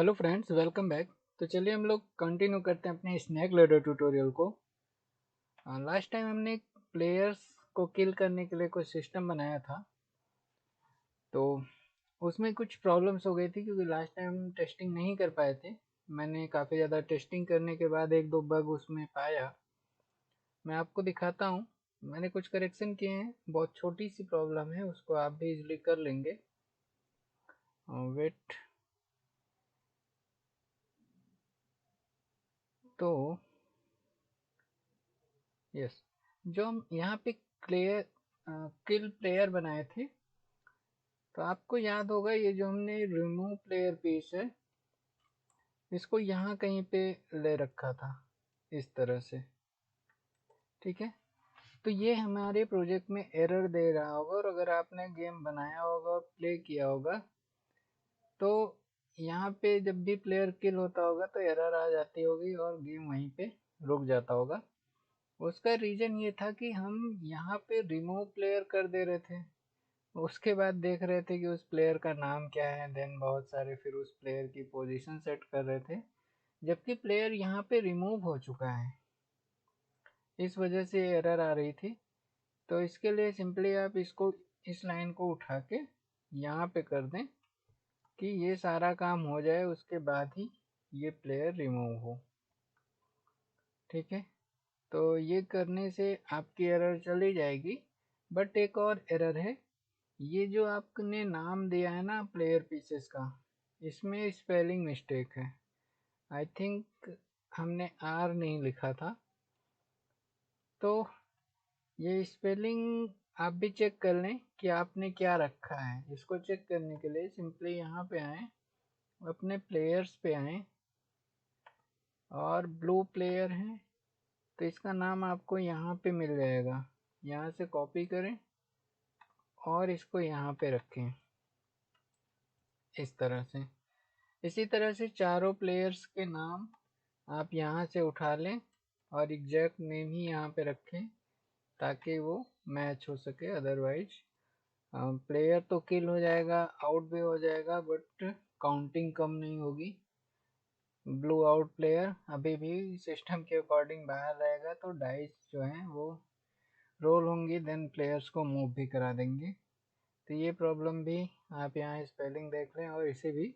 Hello friends, welcome back. तो चलिए हम लोग कंटिन्यू करते हैं अपने स्नैक लैडर ट्यूटोरियल को। लास्ट टाइम हमने प्लेयर्स को किल करने के लिए कुछ सिस्टम बनाया था, तो उसमें कुछ प्रॉब्लम्स हो गई थी क्योंकि लास्ट टाइम हम टेस्टिंग नहीं कर पाए थे। मैंने काफ़ी ज़्यादा टेस्टिंग करने के बाद एक दो बग उसमें पाया। मैं आपको दिखाता हूँ। मैंने कुछ करेक्शन किए हैं, बहुत छोटी सी प्रॉब्लम है, उसको आप भी इजीली कर लेंगे। वेट। तो यस, जो हम यहाँ पे प्लेयर किल प्लेयर बनाए थे, तो आपको याद होगा ये जो हमने रिमूव प्लेयर पीस है, इसको यहाँ कहीं पे ले रखा था इस तरह से। ठीक है, तो ये हमारे प्रोजेक्ट में एरर दे रहा होगा, और अगर आपने गेम बनाया होगा और प्ले किया होगा तो यहाँ पे जब भी प्लेयर किल होता होगा तो एरर आ जाती होगी और गेम वहीं पे रुक जाता होगा। उसका रीज़न ये था कि हम यहाँ पे रिमूव प्लेयर कर दे रहे थे, उसके बाद देख रहे थे कि उस प्लेयर का नाम क्या है, देन बहुत सारे फिर उस प्लेयर की पोजीशन सेट कर रहे थे, जबकि प्लेयर यहाँ पे रिमूव हो चुका है। इस वजह से एरर आ रही थी। तो इसके लिए सिंपली आप इसको, इस लाइन को उठा के यहाँ पे कर दें कि ये सारा काम हो जाए, उसके बाद ही ये प्लेयर रिमूव हो। ठीक है, तो ये करने से आपकी एरर चली जाएगी। बट एक और एरर है, ये जो आपने नाम दिया है ना प्लेयर पीसेस का, इसमें स्पेलिंग मिस्टेक है। आई थिंक हमने आर नहीं लिखा था, तो ये स्पेलिंग आप भी चेक कर लें कि आपने क्या रखा है। इसको चेक करने के लिए सिंपली यहाँ पे आएँ, अपने प्लेयर्स पे आएँ, और ब्लू प्लेयर है तो इसका नाम आपको यहाँ पे मिल जाएगा। यहाँ से कॉपी करें और इसको यहाँ पे रखें इस तरह से। इसी तरह से चारों प्लेयर्स के नाम आप यहाँ से उठा लें और एग्जैक्ट नेम ही यहाँ पे रखें ताकि वो मैच हो सके। अदरवाइज प्लेयर तो किल हो जाएगा, आउट भी हो जाएगा, बट काउंटिंग कम नहीं होगी। ब्लू आउट प्लेयर अभी भी सिस्टम के अकॉर्डिंग बाहर रहेगा, तो डाइस जो हैं वो रोल होंगी, देन प्लेयर्स को मूव भी करा देंगे। तो ये प्रॉब्लम भी आप यहाँ स्पेलिंग देख लें और इसे भी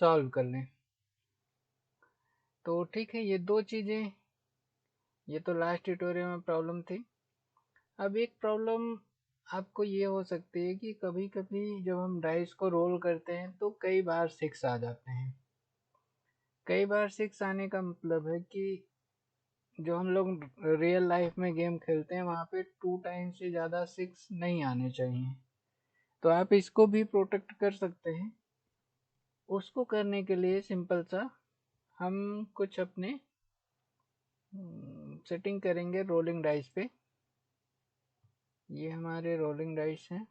सॉल्व कर लें। तो ठीक है, ये दो चीज़ें, ये तो लास्ट ट्यूटोरियल में प्रॉब्लम थी। अब एक प्रॉब्लम आपको ये हो सकती है कि कभी कभी जब हम डाइस को रोल करते हैं तो कई बार 6 आ जाते हैं। कई बार 6 आने का मतलब है कि जो हम लोग रियल लाइफ में गेम खेलते हैं वहाँ पे 2 टाइम से ज़्यादा 6 नहीं आने चाहिए। तो आप इसको भी प्रोटेक्ट कर सकते हैं। उसको करने के लिए सिंपल सा हम कुछ अपने सेटिंग करेंगे रोलिंग डाइस पे। ये हमारे रोलिंग डाइस हैं।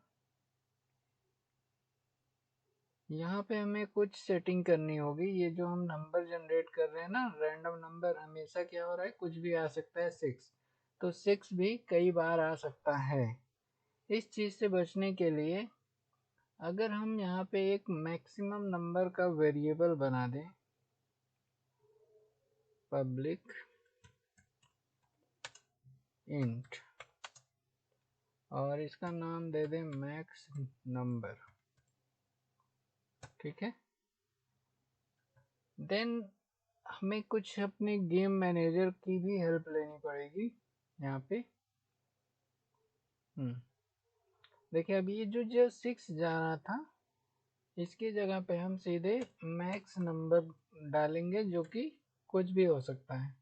यहाँ पे हमें कुछ सेटिंग करनी होगी। ये जो हम नंबर जनरेट कर रहे हैं ना, रैंडम नंबर, हमेशा क्या हो रहा है, कुछ भी आ सकता है 6, तो 6 भी कई बार आ सकता है। इस चीज़ से बचने के लिए अगर हम यहाँ पे एक मैक्सिमम नंबर का वेरिएबल बना दें, पब्लिक इंट, और इसका नाम दे दें मैक्स नंबर। ठीक है, देन हमें कुछ अपने गेम मैनेजर की भी हेल्प लेनी पड़ेगी यहाँ पे। देखिए, अब ये जो 6 जा रहा था, इसकी जगह पे हम सीधे मैक्स नंबर डालेंगे, जो कि कुछ भी हो सकता है।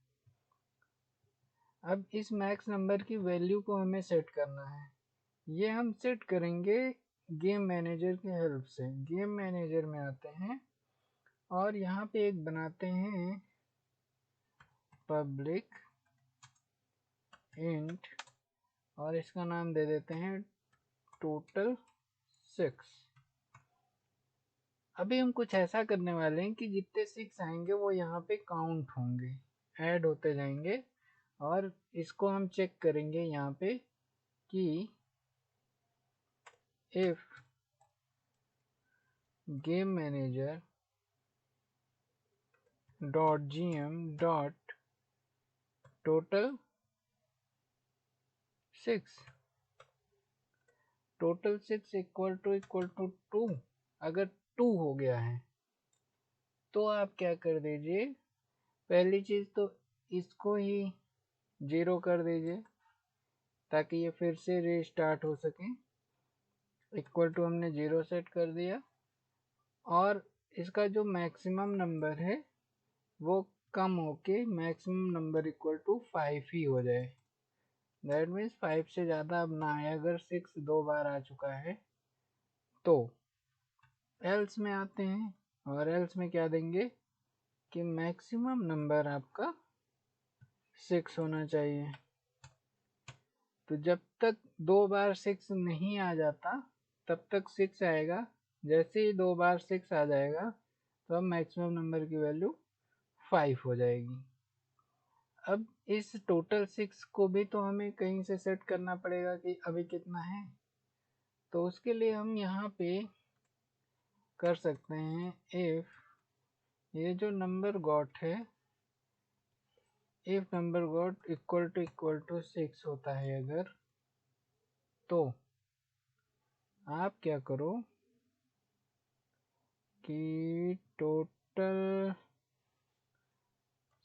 अब इस मैक्स नंबर की वैल्यू को हमें सेट करना है। ये हम सेट करेंगे गेम मैनेजर की हेल्प से। गेम मैनेजर में आते हैं और यहाँ पे एक बनाते हैं पब्लिक इंट, और इसका नाम दे देते हैं टोटल 6। अभी हम कुछ ऐसा करने वाले हैं कि जितने 6 आएंगे वो यहाँ पे काउंट होंगे, ऐड होते जाएंगे, और इसको हम चेक करेंगे यहाँ पे कि if game manager dot gm dot total 6, total 6 equal to 2। अगर 2 हो गया है तो आप क्या कर दीजिए, पहली चीज़ तो इसको ही 0 कर दीजिए ताकि ये फिर से रीस्टार्ट हो सके। इक्वल टू हमने 0 सेट कर दिया और इसका जो मैक्सिमम नंबर है वो कम होके मैक्सिमम नंबर इक्वल टू 5 ही हो जाए। दैट मीन्स 5 से ज़्यादा अब ना आए। अगर 6 2 बार आ चुका है तो एल्स में आते हैं और एल्स में क्या देंगे कि मैक्सिमम नंबर आपका 6 होना चाहिए। तो जब तक 2 बार 6 नहीं आ जाता तब तक 6 आएगा। जैसे ही 2 बार 6 आ जाएगा तो अब मैक्सिमम नंबर की वैल्यू 5 हो जाएगी। अब इस टोटल 6 को भी तो हमें कहीं से सेट करना पड़ेगा कि अभी कितना है। तो उसके लिए हम यहाँ पे कर सकते हैं इफ ये जो नंबर गॉट है, if number got equal to 6 होता है अगर, तो आप क्या करो कि टोटल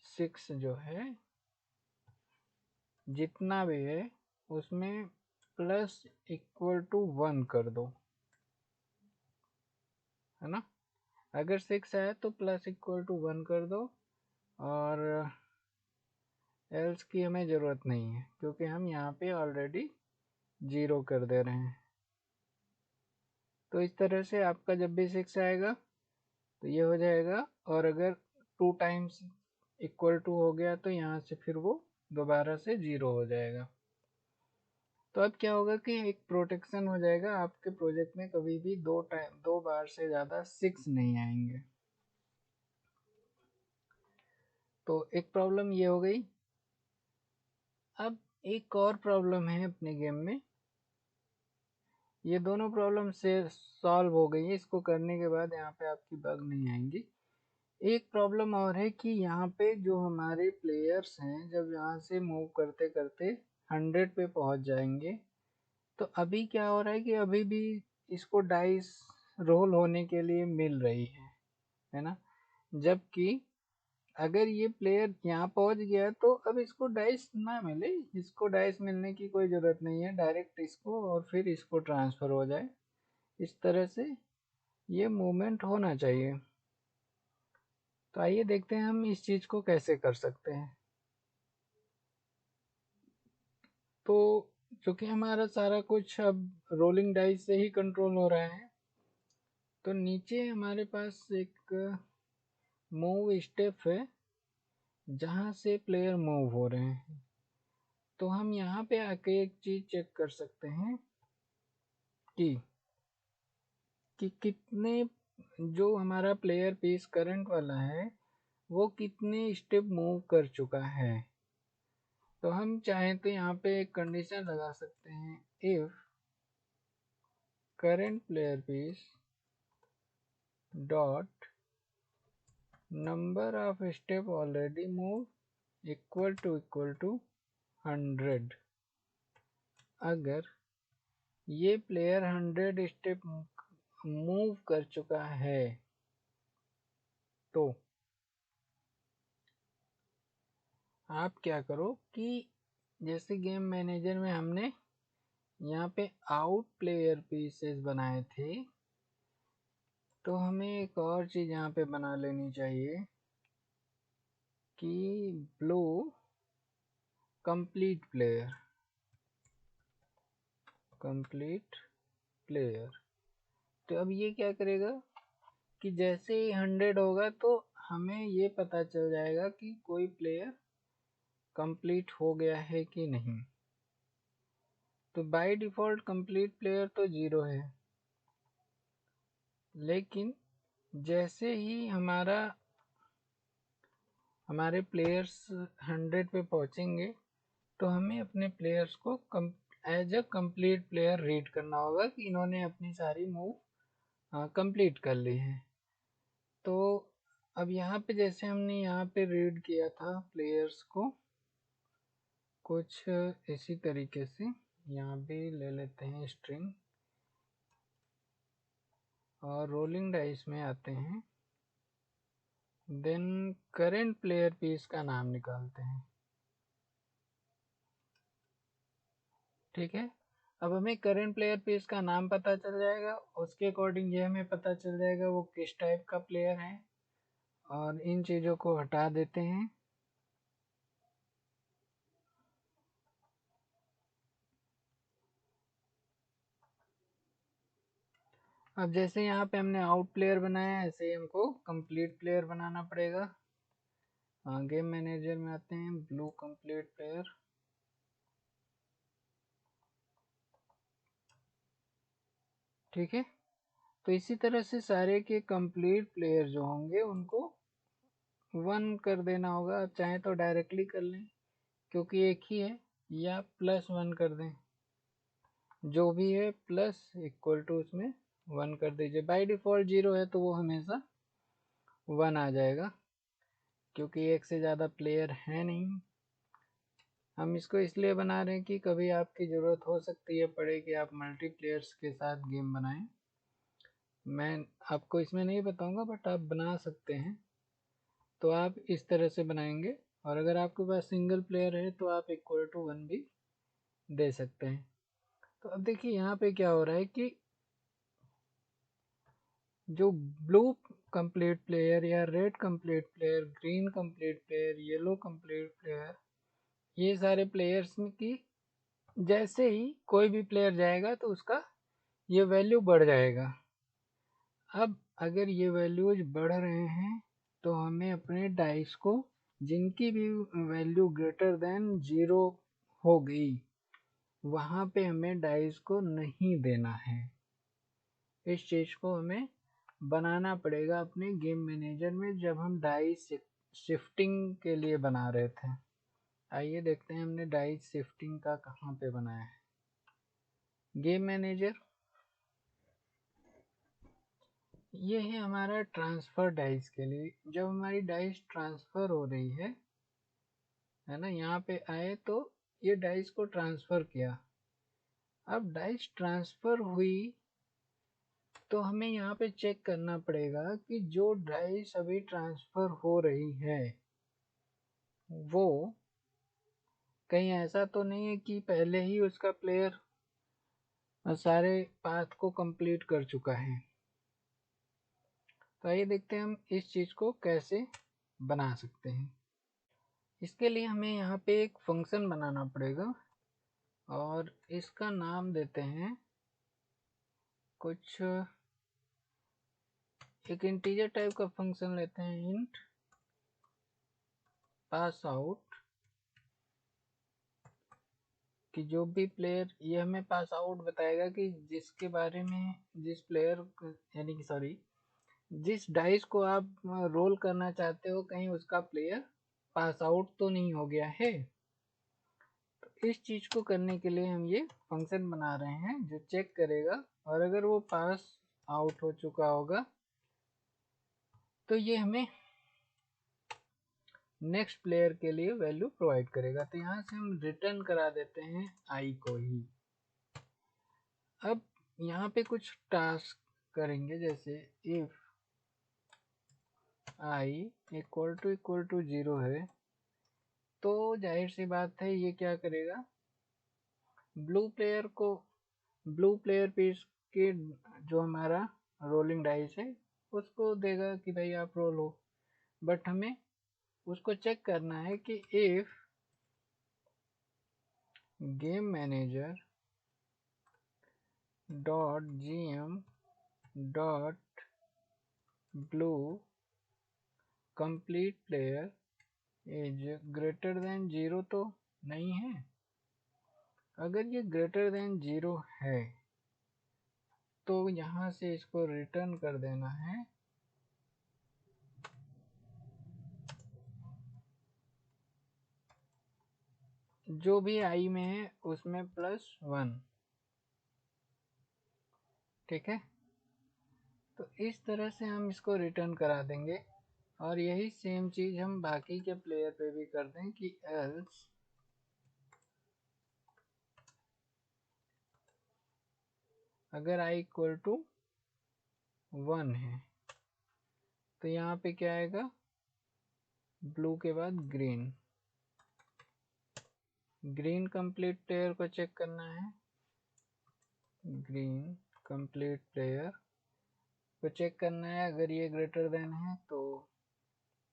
6 जो है जितना भी है उसमें प्लस इक्वल टू 1 कर दो, है ना। अगर 6 है तो प्लस इक्वल टू 1 कर दो और एल्स की हमें ज़रूरत नहीं है क्योंकि हम यहाँ पे ऑलरेडी 0 कर दे रहे हैं। तो इस तरह से आपका जब भी 6 आएगा तो ये हो जाएगा और अगर 2 टाइम्स इक्वल टू हो गया तो यहाँ से फिर वो दोबारा से 0 हो जाएगा। तो अब क्या होगा कि एक प्रोटेक्शन हो जाएगा, आपके प्रोजेक्ट में कभी भी 2 बार से ज़्यादा 6 नहीं आएंगे। तो एक प्रॉब्लम ये हो गई। अब एक और प्रॉब्लम है अपने गेम में। ये दोनों प्रॉब्लम से सॉल्व हो गई है। इसको करने के बाद यहाँ पे आपकी बग नहीं आएंगी। एक प्रॉब्लम और है कि यहाँ पे जो हमारे प्लेयर्स हैं जब यहाँ से मूव करते करते 100 पे पहुँच जाएंगे तो अभी क्या हो रहा है कि अभी भी इसको डाइस रोल होने के लिए मिल रही है ना। जबकि अगर ये प्लेयर यहाँ पहुँच गया तो अब इसको डाइस ना मिले, इसको डाइस मिलने की कोई ज़रूरत नहीं है, डायरेक्ट इसको और फिर इसको ट्रांसफ़र हो जाए। इस तरह से ये मूवमेंट होना चाहिए। तो आइए देखते हैं हम इस चीज़ को कैसे कर सकते हैं। तो चूँकि हमारा सारा कुछ अब रोलिंग डाइस से ही कंट्रोल हो रहा है तो नीचे हमारे पास एक मूव स्टेप है जहाँ से प्लेयर मूव हो रहे हैं। तो हम यहाँ पे आके एक चीज़ चेक कर सकते हैं कि कितने जो हमारा प्लेयर पीस करंट वाला है वो कितने स्टेप मूव कर चुका है। तो हम चाहें तो यहाँ पे एक कंडीशन लगा सकते हैं, if current player piece dot number of step already move equal to 100। अगर ये प्लेयर 100 स्टेप मूव कर चुका है तो आप क्या करो कि जैसे गेम मैनेजर में हमने यहाँ पे आउट प्लेयर पीसेस बनाए थे तो हमें एक और चीज़ यहाँ पे बना लेनी चाहिए कि ब्लू कंप्लीट प्लेयर तो अब ये क्या करेगा कि जैसे ही 100 होगा तो हमें ये पता चल जाएगा कि कोई प्लेयर कंप्लीट हो गया है कि नहीं। तो बाय डिफ़ॉल्ट कंप्लीट प्लेयर तो 0 है, लेकिन जैसे ही हमारे प्लेयर्स 100 पे पहुंचेंगे तो हमें अपने प्लेयर्स को as a complete player read करना होगा कि इन्होंने अपनी सारी मूव कंप्लीट कर ली है। तो अब यहाँ पे जैसे हमने यहाँ पे रीड किया था प्लेयर्स को कुछ इसी तरीके से, यहाँ भी ले लेते हैं स्ट्रिंग और रोलिंग डाइस में आते हैं, देन करंट प्लेयर पीस का नाम निकालते हैं। ठीक है, अब हमें करंट प्लेयर पीस का नाम पता चल जाएगा, उसके अकॉर्डिंग ये हमें पता चल जाएगा वो किस टाइप का प्लेयर है, और इन चीज़ों को हटा देते हैं। अब जैसे यहाँ पे हमने आउट प्लेयर बनाया ऐसे ही हमको कंप्लीट प्लेयर बनाना पड़ेगा। गेम मैनेजर में आते हैं, ब्लू कंप्लीट प्लेयर, ठीक है। तो इसी तरह से सारे के कंप्लीट प्लेयर जो होंगे उनको 1 कर देना होगा। चाहे तो डायरेक्टली कर लें क्योंकि एक ही है, या +1 कर दें, जो भी है प्लस इक्वल टू उसमें 1 कर दीजिए। बाय डिफ़ॉल्ट 0 है तो वो हमेशा 1 आ जाएगा क्योंकि एक से ज़्यादा प्लेयर है नहीं। हम इसको इसलिए बना रहे हैं कि कभी आपकी ज़रूरत हो सकती है पड़े कि आप मल्टीप्लेयर्स के साथ गेम बनाएं। मैं आपको इसमें नहीं बताऊंगा बट आप बना सकते हैं। तो आप इस तरह से बनाएंगे, और अगर आपके पास सिंगल प्लेयर है तो आप इक्वल टू 1 भी दे सकते हैं। तो अब देखिए यहाँ पे क्या हो रहा है कि जो ब्लू कंप्लीट प्लेयर या red complete player, green complete player, yellow complete player, ये सारे प्लेयर्स में की जैसे ही कोई भी प्लेयर जाएगा तो उसका ये वैल्यू बढ़ जाएगा। अब अगर ये वैल्यूज बढ़ रहे हैं तो हमें अपने डाइस को जिनकी भी वैल्यू ग्रेटर देन 0 हो गई वहाँ पे हमें डाइस को नहीं देना है। इस चीज़ को हमें बनाना पड़ेगा अपने गेम मैनेजर में जब हम डाइस शिफ्टिंग के लिए बना रहे थे। आइए देखते हैं हमने डाइस शिफ्टिंग का कहाँ पे बनाया है। गेम मैनेजर, ये है हमारा ट्रांसफ़र डाइस के लिए। जब हमारी डाइस ट्रांसफ़र हो रही है ना, यहाँ पे आए तो ये डाइस को ट्रांसफ़र किया। अब डाइस ट्रांसफ़र हुई तो हमें यहाँ पे चेक करना पड़ेगा कि जो डाइस अभी ट्रांसफ़र हो रही है वो कहीं ऐसा तो नहीं है कि पहले ही उसका प्लेयर सारे पाथ को कंप्लीट कर चुका है। तो आइए देखते हैं हम इस चीज़ को कैसे बना सकते हैं। इसके लिए हमें यहाँ पे एक फंक्शन बनाना पड़ेगा और इसका नाम देते हैं कुछ, एक इंटीजर टाइप का फंक्शन लेते हैं, इंट पास आउट, कि जो भी प्लेयर, ये हमें पास आउट बताएगा कि जिसके बारे में, जिस प्लेयर यानी कि सॉरी जिस डाइस को आप रोल करना चाहते हो कहीं उसका प्लेयर पास आउट तो नहीं हो गया है। तो इस चीज़ को करने के लिए हम ये फंक्शन बना रहे हैं जो चेक करेगा, और अगर वो पास आउट हो चुका होगा तो ये हमें नेक्स्ट प्लेयर के लिए वैल्यू प्रोवाइड करेगा। तो यहाँ से हम रिटर्न करा देते हैं आई को ही। अब यहाँ पे कुछ टास्क करेंगे, जैसे इफ आई इक्वल टू 0 है तो जाहिर सी बात है ये क्या करेगा, ब्लू प्लेयर पीस के जो हमारा रोलिंग डाइस है उसको देगा कि भाई आप रोल हो। बट हमें उसको चेक करना है कि if game manager dot gm dot blue complete player is greater than 0 तो नहीं है। अगर ये ग्रेटर देन 0 है तो यहाँ से इसको रिटर्न कर देना है जो भी आई में है उसमें +1। ठीक है, तो इस तरह से हम इसको रिटर्न करा देंगे। और यही सेम चीज हम बाकी के प्लेयर पे भी कर दें कि एल्स अगर i इक्वल टू 1 है तो यहाँ पे क्या आएगा, ब्लू के बाद ग्रीन। ग्रीन कंप्लीट प्लेयर को चेक करना है, ग्रीन कंप्लीट प्लेयर को चेक करना है। अगर ये ग्रेटर देन है तो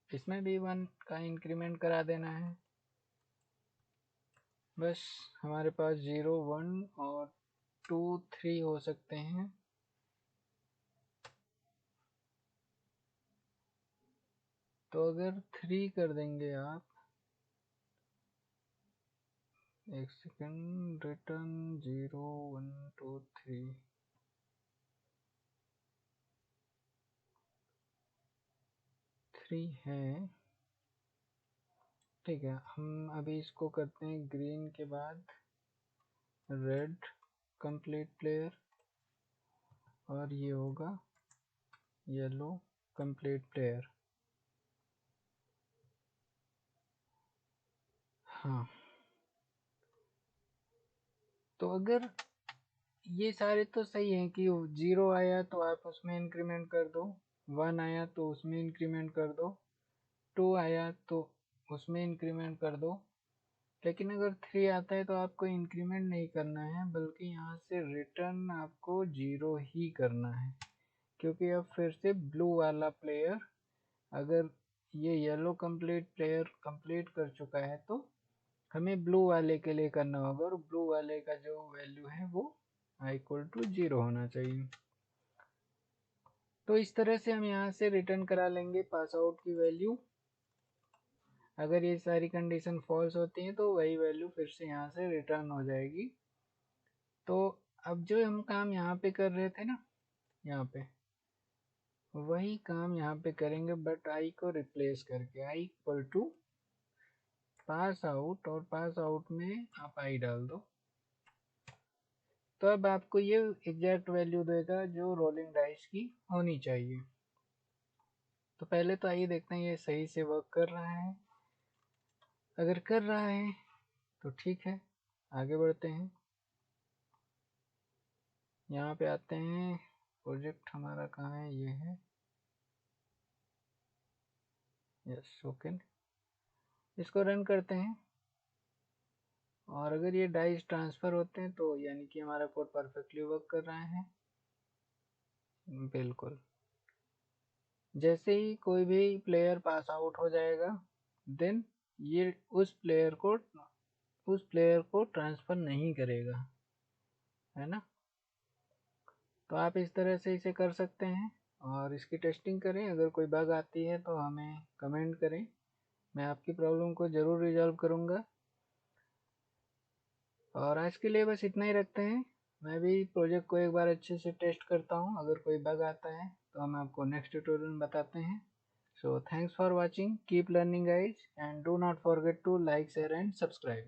इसमें भी 1 का इंक्रीमेंट करा देना है। बस हमारे पास 0, 1 और 2, 3 हो सकते हैं। तो अगर 3 कर देंगे आप, एक सेकेंड, रिटर्न 0, 1, 2, 3, 3 है, ठीक है। हम अभी इसको करते हैं ग्रीन के बाद रेड कंप्लीट प्लेयर और ये होगा येलो कंप्लीट प्लेयर। हाँ, तो अगर ये सारे तो सही हैं कि 0 आया तो आप उसमें इंक्रीमेंट कर दो, 1 आया तो उसमें इंक्रीमेंट कर दो, 2 आया तो उसमें इंक्रीमेंट कर दो। लेकिन अगर 3 आता है तो आपको इंक्रीमेंट नहीं करना है, बल्कि यहाँ से रिटर्न आपको 0 ही करना है। क्योंकि अब फिर से ब्लू वाला प्लेयर, अगर ये येलो कंप्लीट प्लेयर कंप्लीट कर चुका है तो हमें ब्लू वाले के लिए करना होगा, और ब्लू वाले का जो वैल्यू है वो i इक्वल टू 0 होना चाहिए। तो इस तरह से हम यहाँ से रिटर्न करा लेंगे पास आउट की वैल्यू। अगर ये सारी कंडीशन फॉल्स होती हैं तो वही वैल्यू फिर से यहाँ से रिटर्न हो जाएगी। तो अब जो हम काम यहाँ पे कर रहे थे ना, यहाँ पे वही काम यहाँ पे करेंगे, बट i को रिप्लेस करके i equal to pass out, और पास आउट में आप i डाल दो। तो अब आपको ये एग्जैक्ट वैल्यू देगा जो रोलिंग डाइस की होनी चाहिए। तो पहले तो आइए देखते हैं ये सही से वर्क कर रहा है। अगर कर रहा है तो ठीक है, आगे बढ़ते हैं। यहाँ पे आते हैं, प्रोजेक्ट हमारा कहाँ है, ये है, यस ओके। इसको रन करते हैं, और अगर ये डाइस ट्रांसफ़र होते हैं तो यानी कि हमारा कोड परफेक्टली वर्क कर रहा है। बिल्कुल, जैसे ही कोई भी प्लेयर पास आउट हो जाएगा देन ये उस प्लेयर को ट्रांसफ़र नहीं करेगा, है ना। तो आप इस तरह से इसे कर सकते हैं और इसकी टेस्टिंग करें। अगर कोई बग आती है तो हमें कमेंट करें, मैं आपकी प्रॉब्लम को ज़रूर रिजॉल्व करूँगा। और आज के लिए बस इतना ही रखते हैं। मैं भी प्रोजेक्ट को एक बार अच्छे से टेस्ट करता हूँ, अगर कोई बग आता है तो हम आपको नेक्स्ट ट्यूटोरियल में बताते हैं। So thanks for watching, keep learning guys, and do not forget to like, share and subscribe.